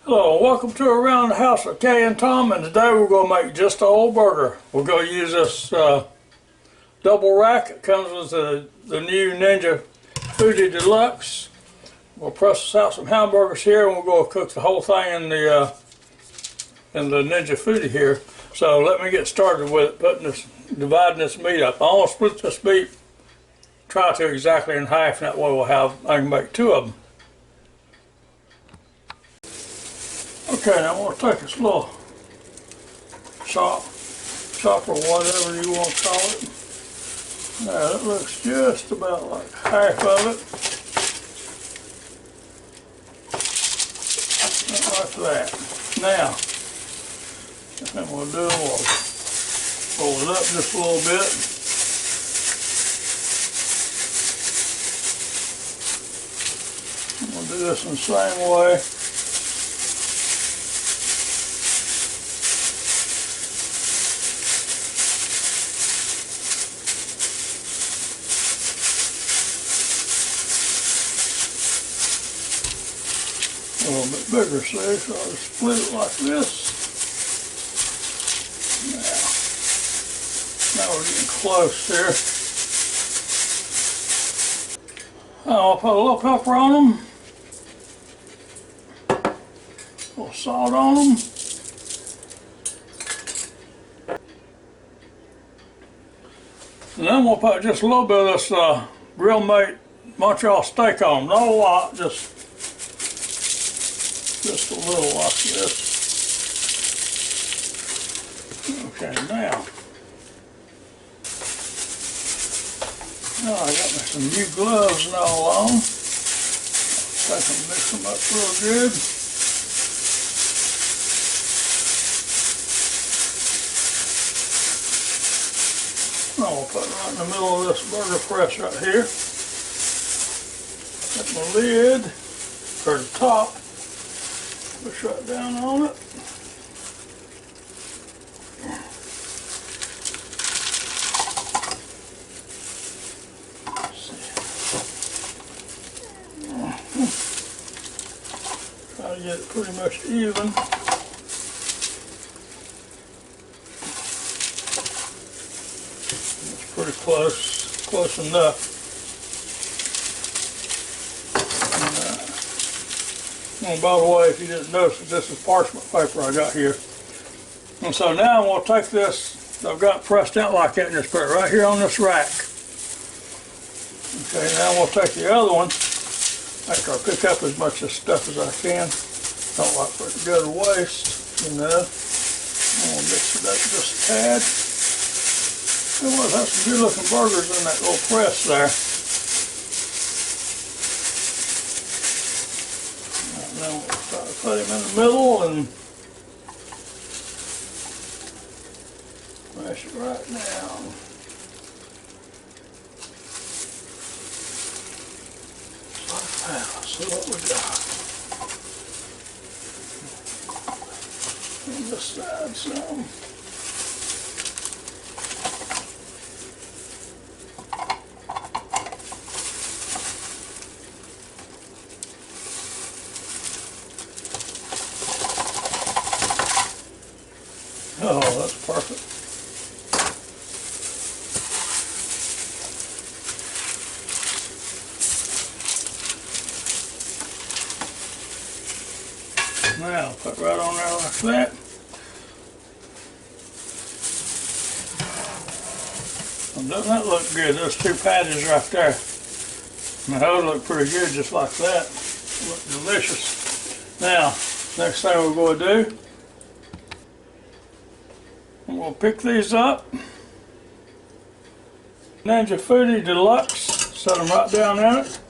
Hello, welcome to Around the House with Kay and Tom, and today we're going to make just an old burger. We're going to use this double rack. It comes with the new Ninja FOODi DELUXE. We'll process out some hamburgers here, and we're going to cook the whole thing in the Ninja FOODi here. So let me get started with it, dividing this meat up. I'm going to split this meat, try to exactly in half, and that way I can make two of them. Okay, now I'm going to take this little chopper, whatever you want to call it. Now that looks just about like half of it. Like that. Now, what we'll do, we'll roll it up just a little bit. We'll do this in the same way. A little bit bigger, see, so I'll just split it like this. Now we're getting close here. I'll put a little pepper on them, a little salt on them, and then we'll put just a little bit of this Grill Mate Montreal steak on them. Not a lot, just a little like this. Okay, now I got me some new gloves and all on. I can mix them up real good. Now we'll put it right in the middle of this burger press right here. Put my lid, or the top. Push right down on it. Try to get it pretty much even. It's pretty close enough. And by the way, if you didn't notice, this is parchment paper I got here. And so now I'm going to take this, I've got it pressed out like that, and just put it right here on this rack. Okay, now we'll take the other one, after I pick up as much of this stuff as I can. Don't like for it to go to waste, you know. I'm going to mix it up just a tad. And we'll have some good looking burgers in that little press there. Now we'll try to put him in the middle and mash it right down. Like that. So what we got? On this side some. Oh, that's perfect. Now, put right on there like that. Well, doesn't that look good? Those two patties right there. Now, those look pretty good just like that. Look delicious. Now, next thing we're going to do, we'll pick these up. Ninja FOODi DELUXE. Set them right down in it.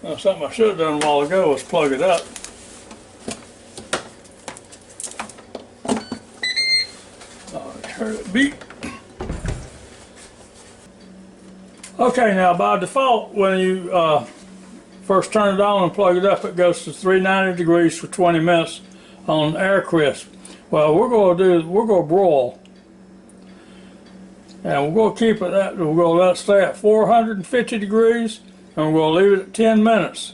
Now, something I should have done a while ago was plug it up. Heard it beep. Okay, now by default, when you first turn it on and plug it up, it goes to 390 degrees for 20 minutes on air crisp. Well, we're going to broil. And we're going to keep it at, we're going to let it stay at 450 degrees, and we're going to leave it at 10 minutes.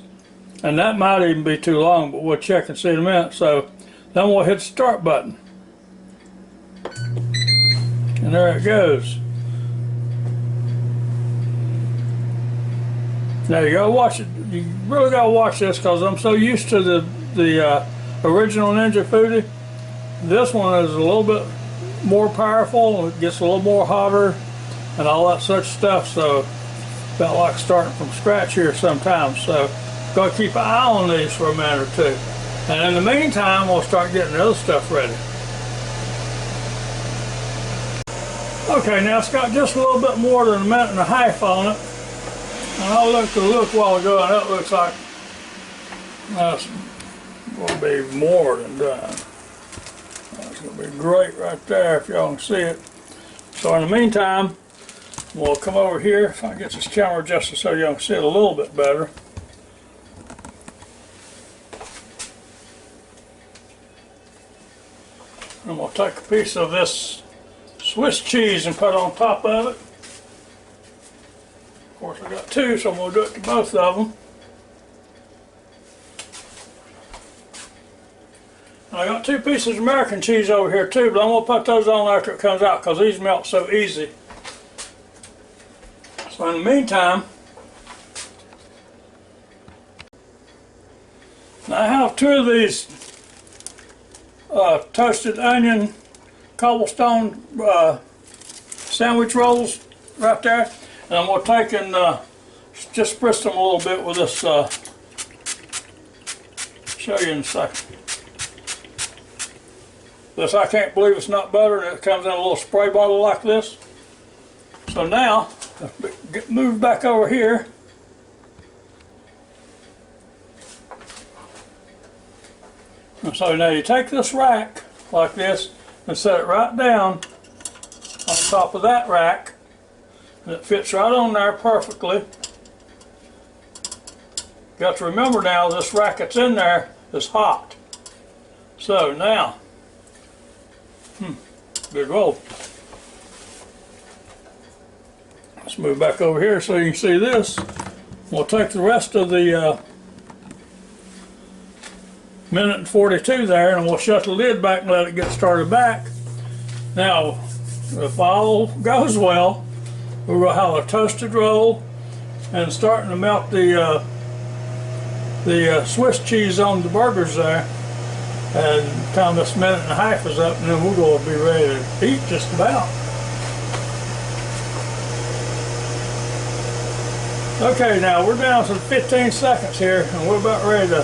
And that might even be too long, but we'll check and see in a minute. So then we'll hit the start button. And there it goes. Now you gotta watch it. You really gotta watch this because I'm so used to the original Ninja FOODi. This one is a little bit more powerful. It gets a little more hotter and all that such stuff. So felt like starting from scratch here sometimes. So gotta keep an eye on these for a minute or two. And in the meantime, we'll start getting the other stuff ready. Okay, now it's got just a little bit more than a minute and a half on it. And I looked a little while ago, and it looks like that's going to be more than done. That's going to be great right there if y'all can see it. So in the meantime, we'll come over here. If I can get this camera adjusted so y'all can see it a little bit better. And we'll take a piece of this Swiss cheese and put on top of it. Of course, I got two, so I'm going to do it to both of them. And I got two pieces of American cheese over here too, but I'm going to put those on after it comes out because these melt so easy. So in the meantime, I have two of these toasted onion cobblestone sandwich rolls right there. And I'm going to take and just spritz them a little bit with this, show you in a second. This, I can't believe it's not butter, and it comes in a little spray bottle like this. So now, get moved back over here. And so now you take this rack like this and set it right down on top of that rack. And it fits right on there perfectly. Got to remember now, this rack that's in there is hot. So now, good roll. Let's move back over here so you can see this. We'll take the rest of the minute and 42 there, and we'll shut the lid back and let it get started back. Now, if all goes well, we're going to have a toasted roll and starting to melt the Swiss cheese on the burgers there. And by the time this minute and a half is up, and then we're going to be ready to eat just about. Okay, now we're down to 15 seconds here, and we're about ready to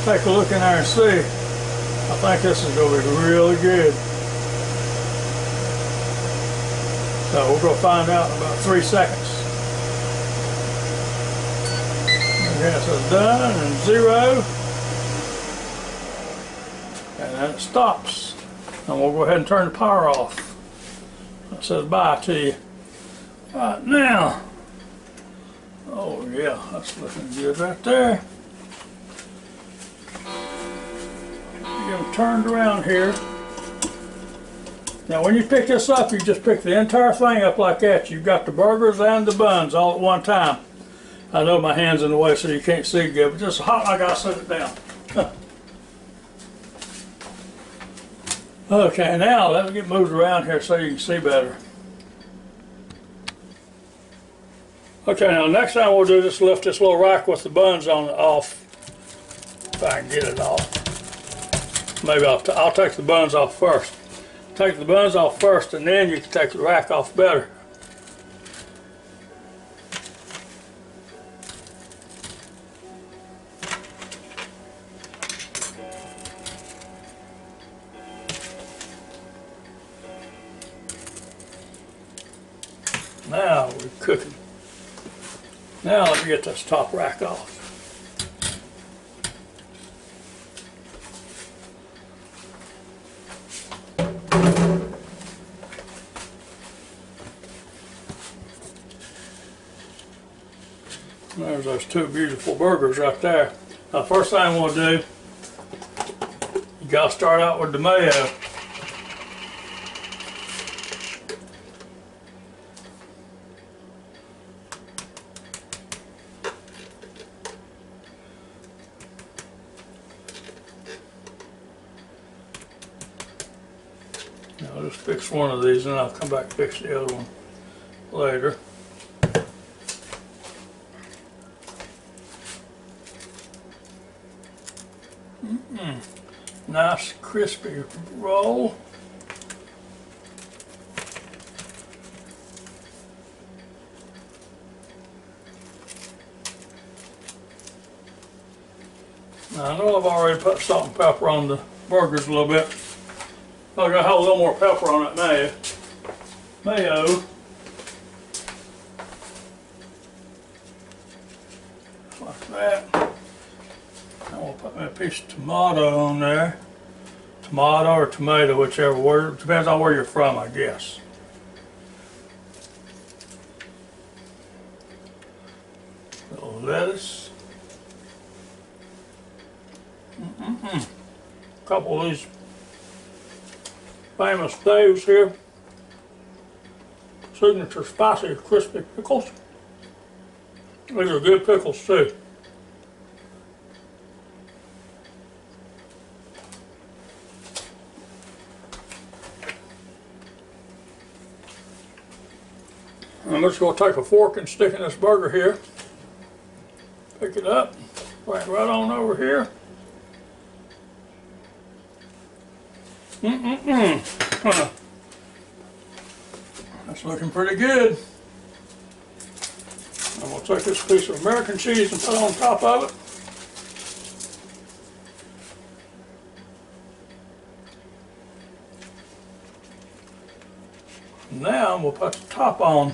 take a look in there and see. I think this is going to be really good. So we're going to find out in about 3 seconds. And yes, it's done, and 0. And then it stops. And we'll go ahead and turn the power off. That says bye to you. Right now. Oh yeah, that's looking good right there. Get them turned around here. Now when you pick this up, you just pick the entire thing up like that. You've got the burgers and the buns all at one time. I know my hand's in the way so you can't see good, but just hot, I gotta set it down. Okay, now let me get moved around here so you can see better. Okay, now next time we'll do is lift this little rack with the buns on it off. If I can get it off. Maybe I'll take the buns off first. Take the buns off first, and then you can take the rack off better. Now we're cooking. Now let me get this top rack off. There's those two beautiful burgers right there. Now first thing I'm going to do, you got to start out with the mayo. I'll just fix one of these and I'll come back and fix the other one later. Nice crispy roll. Now, I know I've already put salt and pepper on the burgers a little bit. I'm gonna have a little more pepper on it now. Mayo. Like that. I'm gonna put me a piece of tomato on there. Tomato or tomato, whichever word. Depends on where you're from, I guess. A little lettuce. A couple of these famous Dave's here. Signature spicy crispy pickles. These are good pickles too. I'm just going to take a fork and stick in this burger here. Pick it up, bring it right on over here. That's looking pretty good. I'm going to take this piece of American cheese and put it on top of it. Now I'm going to put the top on.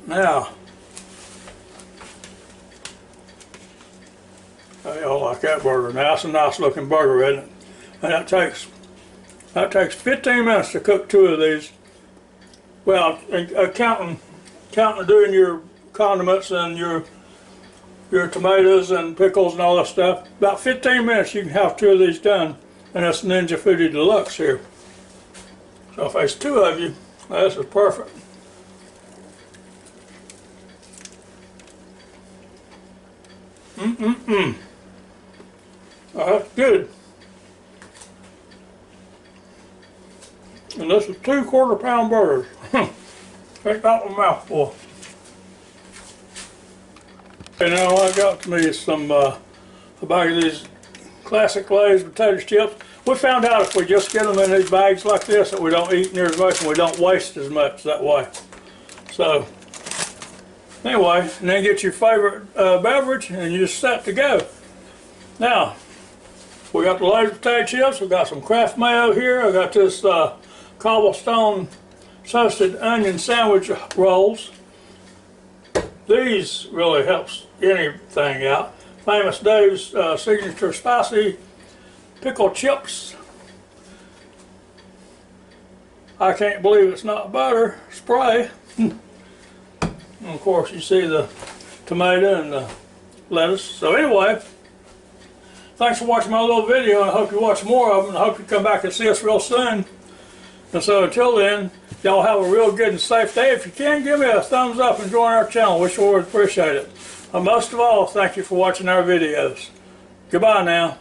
Now, y'all like that burger. Now that's a nice looking burger, isn't it? And that takes 15 minutes to cook 2 of these. Well, counting doing your condiments and your tomatoes and pickles and all that stuff. About 15 minutes you can have 2 of these done. And that's Ninja FOODi Deluxe here. So if there's 2 of you, this is perfect. That's good. And this is 2 quarter-pound burgers. Take that one mouthful. And now I got me some a bag of these classic Lay's potato chips. We found out if we just get them in these bags like this that we don't eat near as much and we don't waste as much that way. So anyway, and then get your favorite beverage and you're set to go. Now, we got the Lay's potato chips, we got some Kraft mayo here, I got this cobblestone toasted onion sandwich rolls. These really helps anything out. Famous Dave's signature spicy pickle chips. I can't believe it's not butter spray. And of course you see the tomato and the lettuce. So anyway, thanks for watching my little video, and I hope you watch more of them, and I hope you come back and see us real soon. And so until then, y'all have a real good and safe day. If you can, give me a thumbs up and join our channel. We sure would appreciate it. But most of all, thank you for watching our videos. Goodbye now.